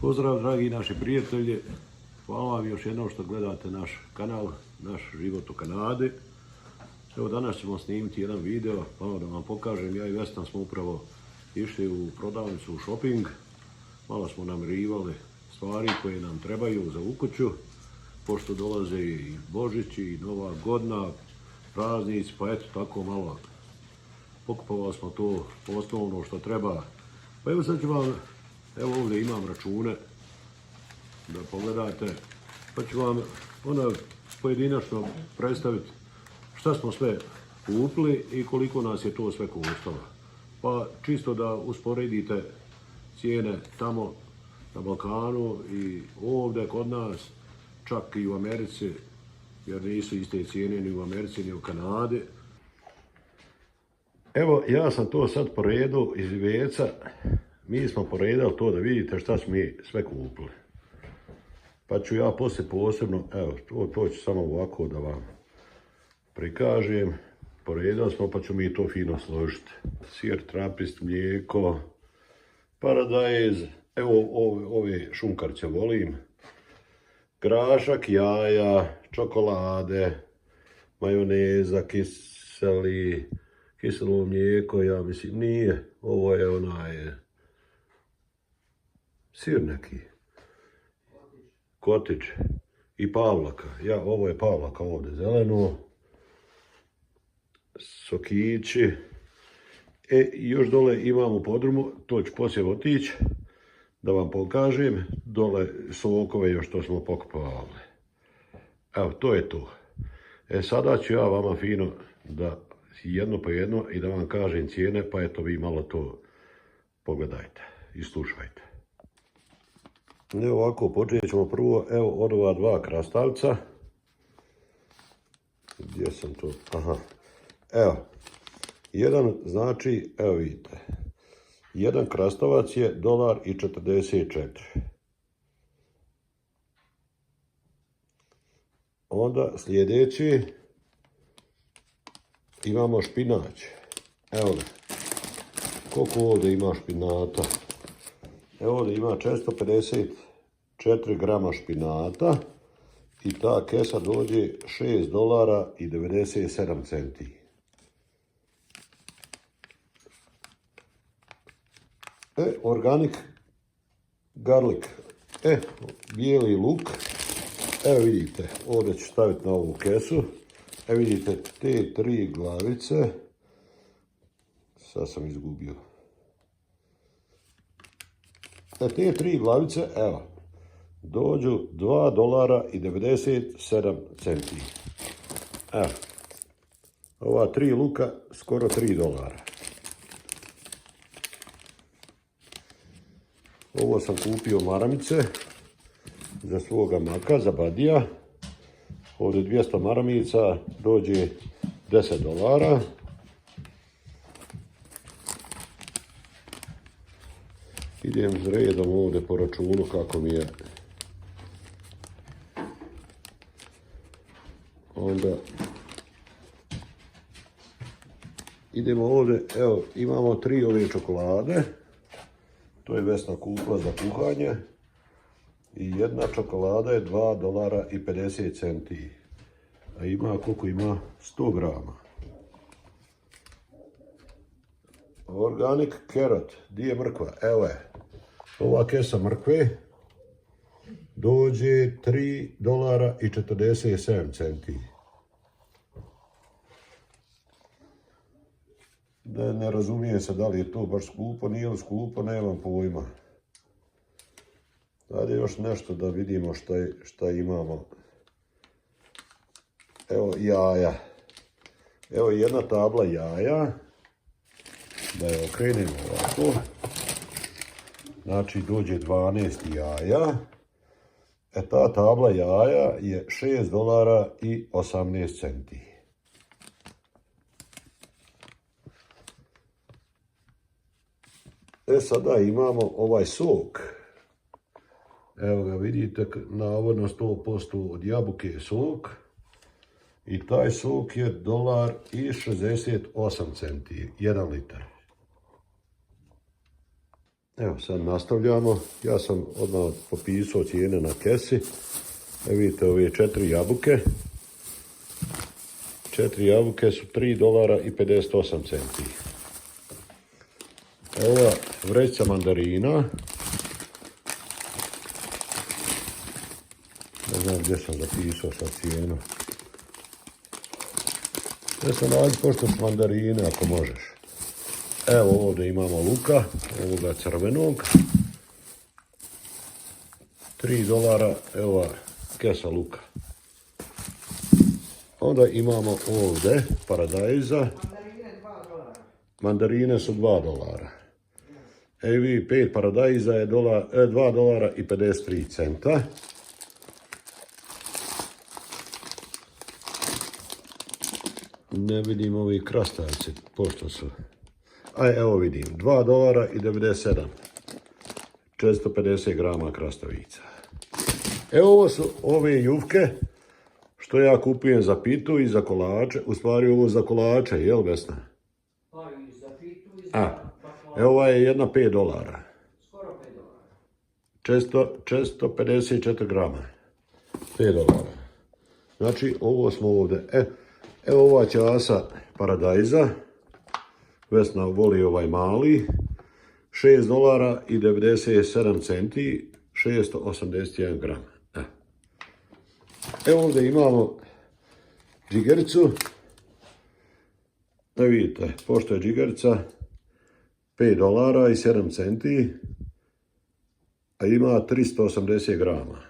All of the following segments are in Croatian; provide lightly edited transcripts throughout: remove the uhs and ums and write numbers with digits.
Pozdrav dragi naši prijatelji, hvala vam još jednom što gledate naš kanal, naš život u Kanadi. Evo danas ćemo snimiti jedan video, malo da vam pokažem, ja i Vesna smo upravo išli u prodavnicu, u shopping. Malo smo namirivali stvari koje nam trebaju za ukuću, pošto dolaze i Božić i Nova godina, praznici, pa eto tako malo pokupovali smo to osnovno što treba. Pa evo sad ću vam, evo ovdje imam račune, da pogledate, pa ću vam onda pojedinačno predstaviti šta smo sve kupili i koliko nas je to sve koštalo. Pa čisto da usporedite cijene tamo na Balkanu i ovdje kod nas, čak i u Americi, jer nisu iste cijene ni u Americi ni u Kanadi. Evo, ja sam to sad poredio iz Iveca. Mi smo poredali to da vidite šta smo mi sve kupili. Pa ću ja poslije posebno, evo, to ću samo ovako da vam prikažem. Poredali smo, pa ću mi to fino složiti. Sir, trapist, mlijeko, paradajz, evo ove šunkarce volim. Grašak, jaja, čokolade, majoneza, kiselo mlijeko, ja mislim, nije. Ovo je onaj sir neki. Kotić i pavlaka. Ovo je pavlaka ovdje zeleno. Sokići. Još dole imamo u podrumu, to ću poslije otići da vam pokažem. Dole sokove još što smo pokupovali. Evo, to je to. Sada ću ja vama fino da jedno po jedno i da vam kažem cijene, pa eto vi malo to pogledajte i slušajte. Evo ovako, počet ćemo prvo, evo od ova dva krastavca. Gdje sam to? Aha. Evo, jedan znači, evo vidite, jedan krastavac je $1,44. Onda sljedeći imamo špinać. Evo ga, koliko ovdje ima špinata. Evo ovdje ima 454 grama špinata i ta kesa dođe $6,97. Organic garlic, bijeli luk, evo vidite, ovdje ću staviti na ovu kesu, evo vidite te 3 glavice, sad sam izgubio. Te 3 glavice, evo, dođu $2,97. Evo, ova 3 luka skoro $3. Ovo sam kupio maramice za svoga maka, za Badija. Ovdje 200 maramica dođe $10. Idem s redom ovdje po računu kako mi je. Onda idemo ovdje, evo imamo 3 ove čokolade. To je Vesna kupila za kuhanje. I jedna čokolada je $2,50. A ima koliko ima? 100 grama. Organic carrot, di je mrkva? Evo je. Ova kesa mrkve dođe $3,47. Ne razumije se da li je to baš skupo, nije li skupo, nemam pojma. Ajde još nešto da vidimo šta imamo. Evo jaja. Evo jedna tabla jaja. Da je okrenemo ovako. Znači dođe 12 jaja. Ta tabla jaja je $6,18. Sada imamo ovaj sok. Evo ga vidite, navodno 100% od jabuke je sok. I taj sok je $1,68, 1 litar. Evo sad nastavljamo. Ja sam odmah popisao cijene na kesi. Evo vidite ove 4 jabuke. 4 jabuke su $3,58. Ova vrećica mandarina. Ne znam gdje sam zapisao sad cijenu. Ja sam nađi pošto s mandarine ako možeš. Evo ovdje imamo luka, ovoga crvenog. $3, evo kesa luka. Onda imamo ovdje paradajza. Mandarine su $2. Evi 5 paradajza je $2,53. Ne vidim ovi krastavci, pošto su. Evo vidim, $2,97. 450 grama krastavica. Evo ovo su ove jufke što ja kupujem za pitu i za kolače. U stvari ovo za kolače, jel Vesna? Pa i za pitu i za baklava. Evo ova je jedna $5. Skoro $5. 454 grama. $5. Znači ovo smo ovdje. Evo ova časa paradajza. Vesna voli ovaj mali. $6,97. 681 gram. Evo ovdje imamo džigericu. Da vidite, pošto je džigerica $5,07, a ima 380 grama.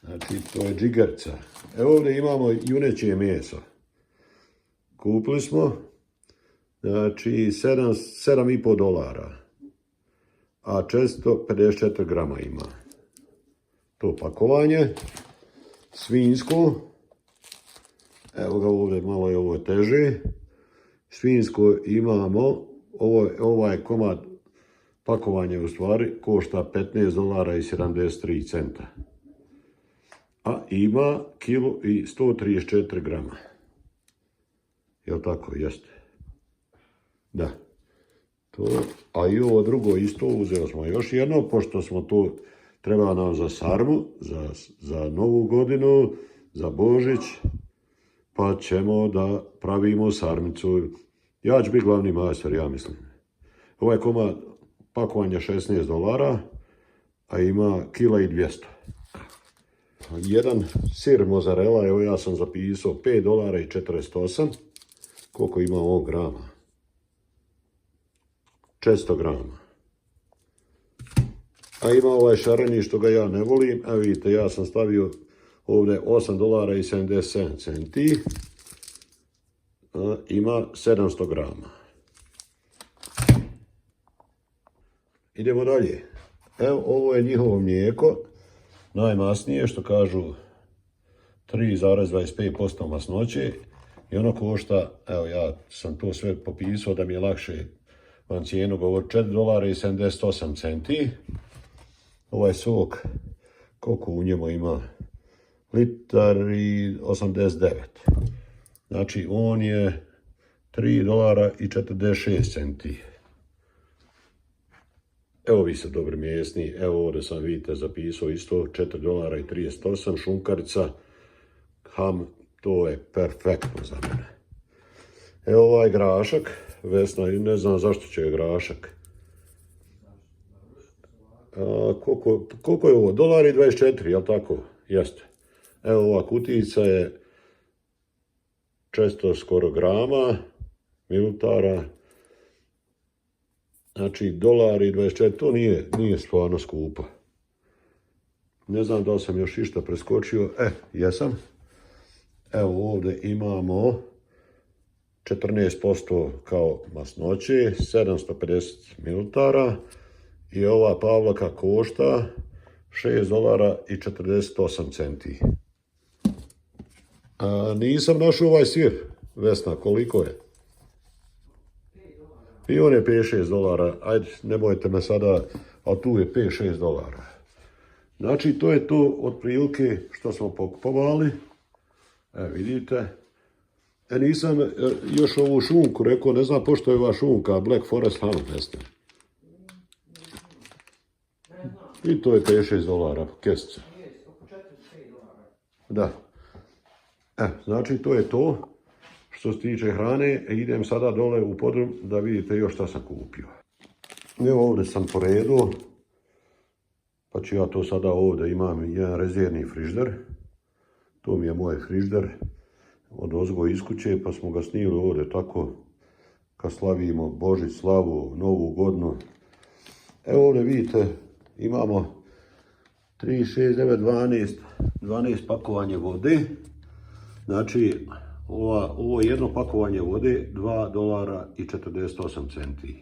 Znači, to je džigerica. Evo ovdje imamo junećije meso. Kupili smo, znači, $7,5, a 454 grama ima. To pakovanje. Svinjsko. Evo ga ovdje, malo je ovo teže. Svinjsko imamo, ovaj komad pakovanja u stvari košta $15,73. A ima kilo i 134 grama. Jel tako? Jeste. Da. A i ovo drugo isto uzeo smo još jedno, pošto smo to treba nam za sarmu, za novu godinu, za Božić, pa ćemo da pravimo sarmicu. Ja ću biti glavni majstor, ja mislim. Ovaj komad pakovanja $16, a ima kila i 200. Jedan sir mozzarella, evo ja sam zapisao $5,48. Koliko ima ovo grama? 400 grama. A ima ovaj šareni što ga ja ne volim. Evo vidite, ja sam stavio ovdje $8,77. Ima 700 grama. Idemo dalje. Evo, ovo je njihovo mlijeko. Najmasnije, što kažu 3,25% masnoće. I ono košta, evo ja sam to sve popisao da mi je lakše vam cijenu govoriti, $4,78. Ovaj sok, koliko u njemu ima? $1,89. Znači on je $3,46. Evo vi ste dobri mjesni, evo ovdje sam vidite zapisao isto $4,38, šunkarica, ham, to je perfektno za mene. Evo ovaj grašak, Vesna, ne znam zašto će je grašak. Koliko je ovo? $1,24, jel tako? Jeste. Evo ova kutijica je 400 skoro grama, mililitara. Znači $1,24, to nije stvarno skupo. Ne znam da li sam još išta preskočio. Jesam. Evo ovdje imamo 14% kao masnoće, 750 mililitara. I ova pavlaka košta $6,48. Nisam našao ovaj sir, Vesna, koliko je? I on je $5-6. Ajde, nemojte me sada, a tu je $5-6. Znači, to je to otprilike što smo pokupovali. Vidite. Nisam još ovu šunku rekao, ne znam pošto je ova šunka, Black Forest ham, Vesna. I to je 5-6 dolara kesica. Jest, oko 4-5 dolara. Da. Znači to je to što se tiče hrane. Idem sada dole u podrum da vidite još šta sam kupio. Evo ovdje sam poredio. Pa ću ja to sada ovdje, imam jedan rezervni frižider. To mi je moj frižider od ozgo iz kuće, pa smo ga snimili ovdje tako kad slavimo Božić, slavu, Novu godinu. Evo ovdje vidite, imamo 3, 6, 9, 12 pakovanje vode. Znači, ovo jedno pakovanje vode $2.48.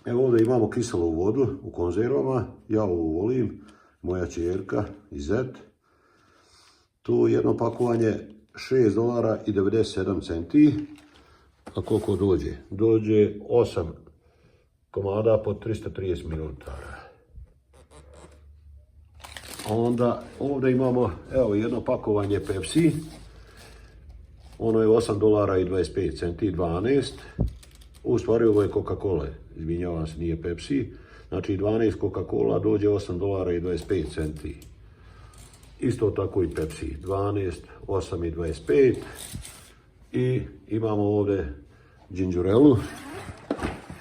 Evo ovdje imamo kiselu vodu u konzervama, ja ovo volim, moja ćerka i zet. Tu jedno pakovanje $6.97. A koliko dođe? Dođe 8 komada po 330 ml. Onda ovdje imamo evo jedno pakovanje Pepsi. Ono je $8.25, 12. U stvari ovo je Coca-Cola, izvinjavam se, nije Pepsi. Znači 12 Coca-Cola dođe $8.25. Isto tako i Pepsi, 12, 8,25. I imamo ovdje džinđurelu,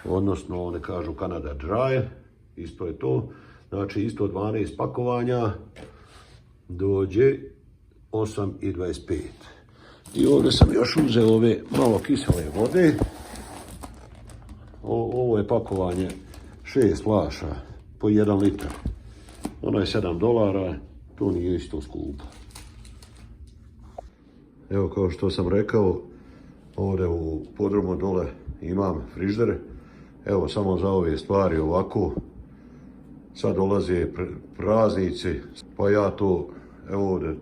odnosno one kažu Canada Dry, isto je to. Znači isto 12 pakovanja dođe 8,25. I ovdje sam još uzeo ove malo kisele vode. Ovo je pakovanje 6 flaša po 1 litar. Ono je $7, to nije isto skupo. Evo kao što sam rekao, ovdje u podrumu dole imam frižider. Evo samo za ove stvari ovako. Sad dolaze praznici, pa ja to evo ovdje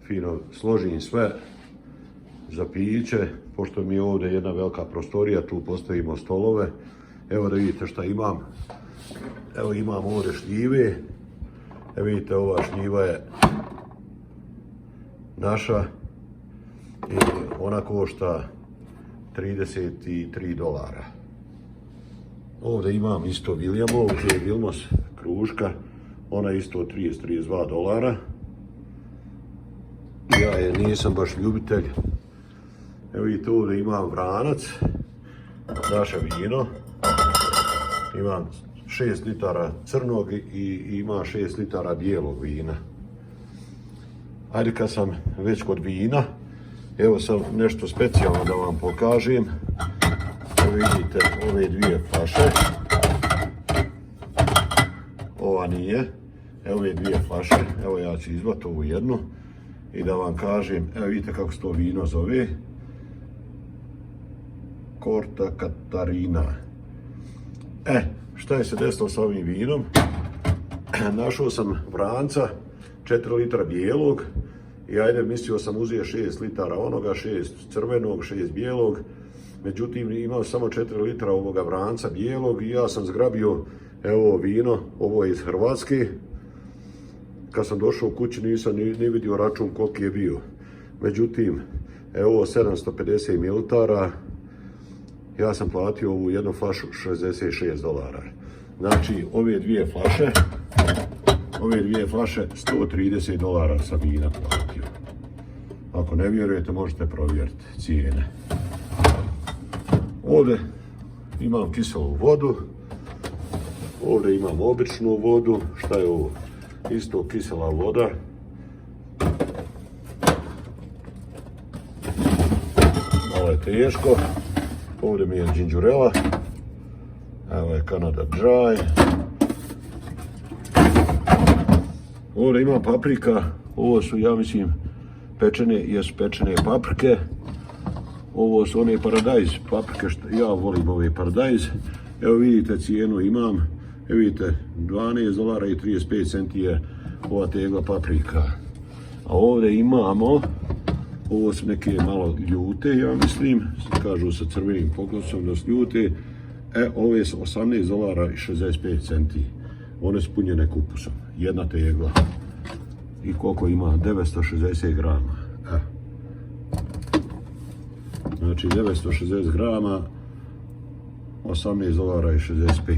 fino složim sve za piće, pošto mi je ovdje jedna velika prostorija, tu postavimo stolove. Evo da vidite šta imam. Evo imam ovdje šljive. Evo vidite, ova šljiva je naša i ona košta $33. Ovdje imam isto Williamov, to je Wilmos kruška, ona je isto $32. Ja je nisam baš ljubitelj. Evo vidite, ovdje imam vranac, naše vino. Imam 6 litara crnog i ima 6 litara bijelog vina. Ajde kad sam već kod vina, evo sam nešto specijalno da vam pokažem. Evo vidite ove dvije flaše. Ova nije. Evo ove dvije flaše. Evo ja ću izvati ovu jednu i da vam kažem. Evo vidite kako se to vino zove. Corta Catarina. Šta je se desilo sa ovim vinom? Našao sam vranca, 4 litra bijelog i ajde mislio sam uzeo 6 litara onoga, 6 crvenog, 6 bijelog. Međutim, imao samo 4 litra ovoga vranca bijelog i ja sam zgrabio evo vino, ovo je iz Hrvatske. Kad sam došao u kući nisam ni vidio račun koliki je bio. Međutim, evo 750 ml. Ja sam platio ovu jednu flašu $66. Znači, ove dvije flaše $130 sam vina platio. Ako ne vjerujete, možete provjeriti cijene. Ovdje imam kiselu vodu. Ovdje imam običnu vodu. Šta je ovo? Isto kisela voda. Malo je teško. Ovdje mi je džinđurela. Evo je Canada Dry. Ovdje ima paprika. Ovo su, ja mislim, pečene paprike. Ovo su one paradajz paprike, ja volim ove paradajz. Evo vidite cijenu imam. Evo vidite, $12.35 je ova tegla paprika. A ovdje imamo, ovo su neke malo ljute, ja mislim, kažu sa crvenim poklosom da su ljute. Ove su $18.65. One su punjene kupusom, jedna tegla. I koliko ima? 960 grama. Znači 960 grama, $18.65.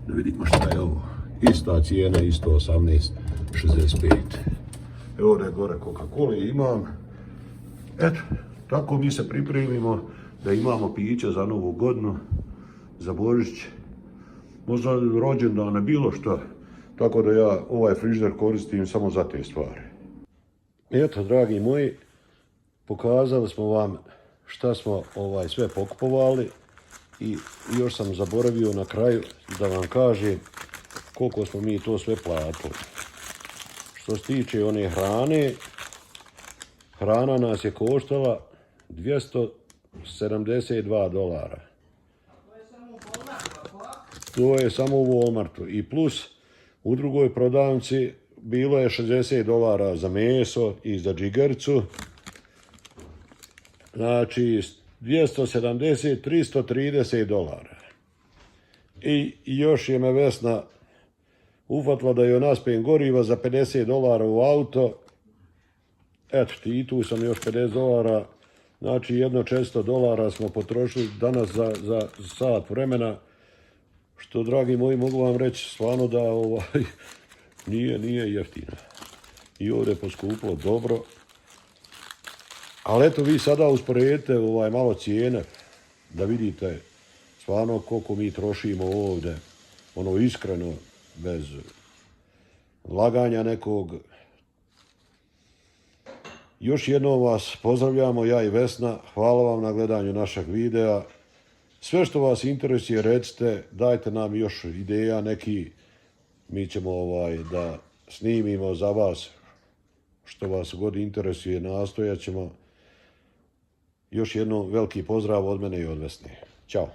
Da vidimo šta je ovo. Ista cijena, isto 18,65. Evo da je gore Coca-Cola imam. Eto, tako mi se pripremimo da imamo piće za Novu godinu, za Božić, možda rođendane, bilo što. Tako da ja ovaj frižider koristim samo za te stvari. Eto, dragi moji, pokazali smo vam šta smo sve pokupovali i još sam zaboravio na kraju da vam kažem koliko smo mi to sve platili. Što se tiče one hrane, hrana nas je koštala $272. To je samo u Walmartu. I plus u drugoj prodavnici bilo je $60 za meso i za džigericu. Znači 270, $330. I još je me Vesna ufatila da joj naspijem goriva za $50 u auto. Eto, i tu sam još $50. Znači jedno $400 smo potrošili danas za sat vremena. Što, dragi moji, mogu vam reći stvarno da nije jeftino. I ovdje je poskupilo dobro. Ali eto, vi sada usporedite malo cijene da vidite stvarno koliko mi trošimo ovdje. Ono iskreno, bez laganja nekog. Još jednom vas pozdravljamo, ja i Vesna. Hvala vam na gledanju našeg videa. Sve što vas interesuje recite, dajte nam još ideja neki. Mi ćemo da snimimo za vas što vas god interesuje, nastojat ćemo. Još jednom veliki pozdrav od mene i od Vesne. Ćao.